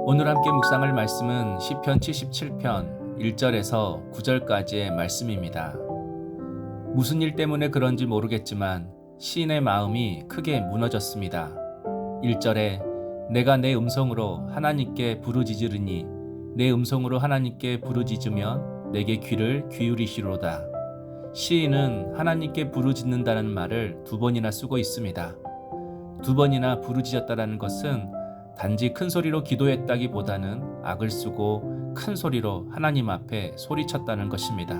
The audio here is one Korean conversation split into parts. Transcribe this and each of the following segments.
오늘 함께 묵상할 말씀은 시편 77편 1절에서 9절까지의 말씀입니다. 무슨 일 때문에 그런지 모르겠지만 시인의 마음이 크게 무너졌습니다. 1절에 내가 내 음성으로 하나님께 부르짖으리니 내 음성으로 하나님께 부르짖으면 내게 귀를 기울이시로다. 시인은 하나님께 부르짖는다는 말을 두 번이나 쓰고 있습니다. 두 번이나 부르짖었다는 것은 단지 큰 소리로 기도했다기보다는 악을 쓰고 큰 소리로 하나님 앞에 소리쳤다는 것입니다.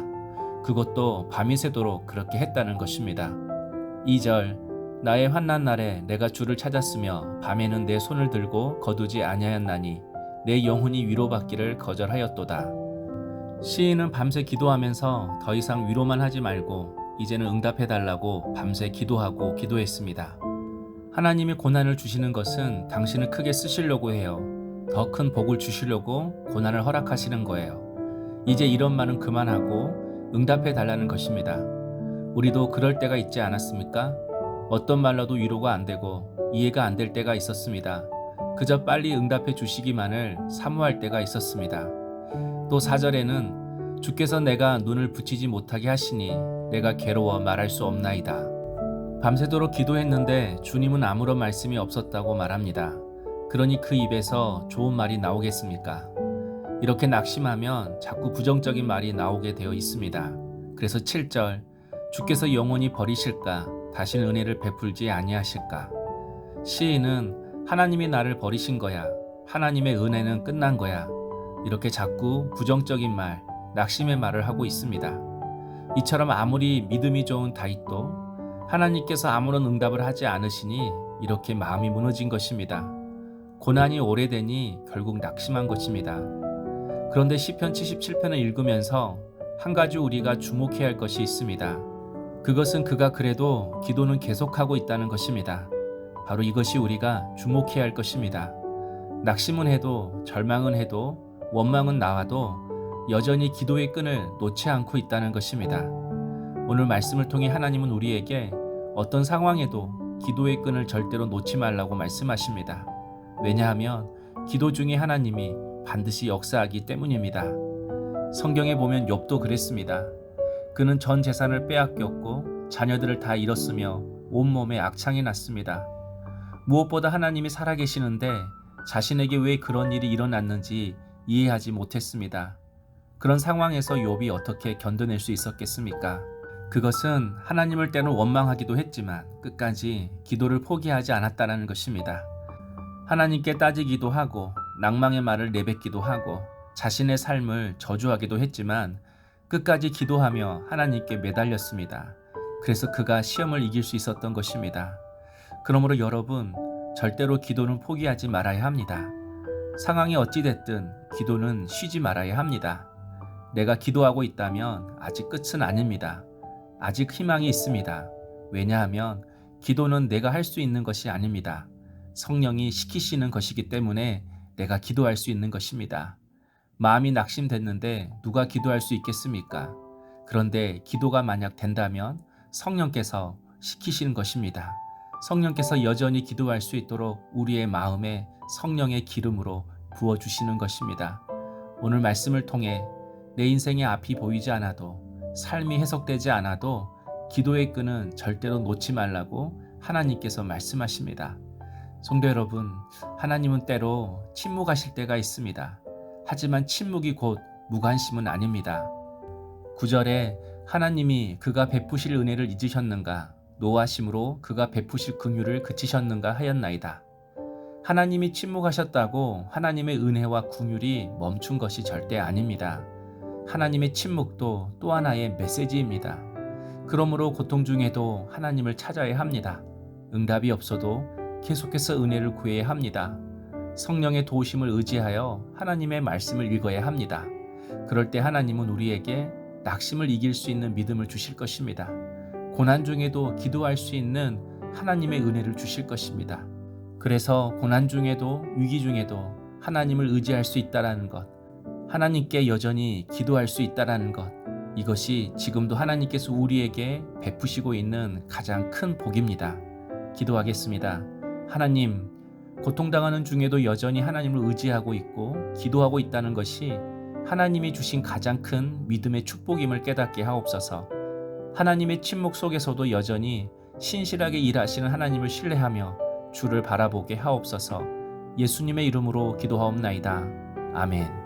그것도 밤이 새도록 그렇게 했다는 것입니다. 2절 나의 환난 날에 내가 주를 찾았으며 밤에는 내 손을 들고 거두지 아니하였나니 내 영혼이 위로받기를 거절하였도다. 시인은 밤새 기도하면서 더 이상 위로만 하지 말고 이제는 응답해달라고 밤새 기도하고 기도했습니다. 하나님이 고난을 주시는 것은 당신을 크게 쓰시려고 해요. 더 큰 복을 주시려고 고난을 허락하시는 거예요. 이제 이런 말은 그만하고 응답해 달라는 것입니다. 우리도 그럴 때가 있지 않았습니까? 어떤 말로도 위로가 안 되고 이해가 안 될 때가 있었습니다. 그저 빨리 응답해 주시기만을 사모할 때가 있었습니다. 또 4절에는 주께서 내가 눈을 붙이지 못하게 하시니 내가 괴로워 말할 수 없나이다. 밤새도록 기도했는데 주님은 아무런 말씀이 없었다고 말합니다. 그러니 그 입에서 좋은 말이 나오겠습니까? 이렇게 낙심하면 자꾸 부정적인 말이 나오게 되어 있습니다. 그래서 7절 주께서 영원히 버리실까? 다시는 은혜를 베풀지 아니하실까? 시인은 하나님이 나를 버리신 거야. 하나님의 은혜는 끝난 거야. 이렇게 자꾸 부정적인 말, 낙심의 말을 하고 있습니다. 이처럼 아무리 믿음이 좋은 다윗도 하나님께서 아무런 응답을 하지 않으시니 이렇게 마음이 무너진 것입니다. 고난이 오래되니 결국 낙심한 것입니다. 그런데 시편 77편을 읽으면서 한 가지 우리가 주목해야 할 것이 있습니다. 그것은 그가 그래도 기도는 계속하고 있다는 것입니다. 바로 이것이 우리가 주목해야 할 것입니다. 낙심은 해도 절망은 해도 원망은 나와도 여전히 기도의 끈을 놓지 않고 있다는 것입니다. 오늘 말씀을 통해 하나님은 우리에게 어떤 상황에도 기도의 끈을 절대로 놓지 말라고 말씀하십니다. 왜냐하면 기도 중에 하나님이 반드시 역사하기 때문입니다. 성경에 보면 욥도 그랬습니다. 그는 전 재산을 빼앗겼고 자녀들을 다 잃었으며 온몸에 악창이 났습니다. 무엇보다 하나님이 살아계시는데 자신에게 왜 그런 일이 일어났는지 이해하지 못했습니다. 그런 상황에서 욥이 어떻게 견뎌낼 수 있었겠습니까? 그것은 하나님을 때로 원망하기도 했지만 끝까지 기도를 포기하지 않았다는 것입니다. 하나님께 따지기도 하고 낭망의 말을 내뱉기도 하고 자신의 삶을 저주하기도 했지만 끝까지 기도하며 하나님께 매달렸습니다. 그래서 그가 시험을 이길 수 있었던 것입니다. 그러므로 여러분, 절대로 기도는 포기하지 말아야 합니다. 상황이 어찌됐든 기도는 쉬지 말아야 합니다. 내가 기도하고 있다면 아직 끝은 아닙니다. 아직 희망이 있습니다. 왜냐하면 기도는 내가 할 수 있는 것이 아닙니다. 성령이 시키시는 것이기 때문에 내가 기도할 수 있는 것입니다. 마음이 낙심됐는데 누가 기도할 수 있겠습니까? 그런데 기도가 만약 된다면 성령께서 시키시는 것입니다. 성령께서 여전히 기도할 수 있도록 우리의 마음에 성령의 기름으로 부어주시는 것입니다. 오늘 말씀을 통해 내 인생의 앞이 보이지 않아도 삶이 해석되지 않아도 기도의 끈은 절대로 놓지 말라고 하나님께서 말씀하십니다. 성도 여러분, 하나님은 때로 침묵하실 때가 있습니다. 하지만 침묵이 곧 무관심은 아닙니다. 9절에 하나님이 그가 베푸실 은혜를 잊으셨는가? 노하심으로 그가 베푸실 긍휼을 그치셨는가 하였나이다. 하나님이 침묵하셨다고 하나님의 은혜와 긍휼이 멈춘 것이 절대 아닙니다. 하나님의 침묵도 또 하나의 메시지입니다. 그러므로 고통 중에도 하나님을 찾아야 합니다. 응답이 없어도 계속해서 은혜를 구해야 합니다. 성령의 도우심을 의지하여 하나님의 말씀을 읽어야 합니다. 그럴 때 하나님은 우리에게 낙심을 이길 수 있는 믿음을 주실 것입니다. 고난 중에도 기도할 수 있는 하나님의 은혜를 주실 것입니다. 그래서 고난 중에도 위기 중에도 하나님을 의지할 수 있다는 것, 하나님께 여전히 기도할 수 있다는 것, 이것이 지금도 하나님께서 우리에게 베푸시고 있는 가장 큰 복입니다. 기도하겠습니다. 하나님, 고통당하는 중에도 여전히 하나님을 의지하고 있고 기도하고 있다는 것이 하나님이 주신 가장 큰 믿음의 축복임을 깨닫게 하옵소서. 하나님의 침묵 속에서도 여전히 신실하게 일하시는 하나님을 신뢰하며 주를 바라보게 하옵소서. 예수님의 이름으로 기도하옵나이다. 아멘.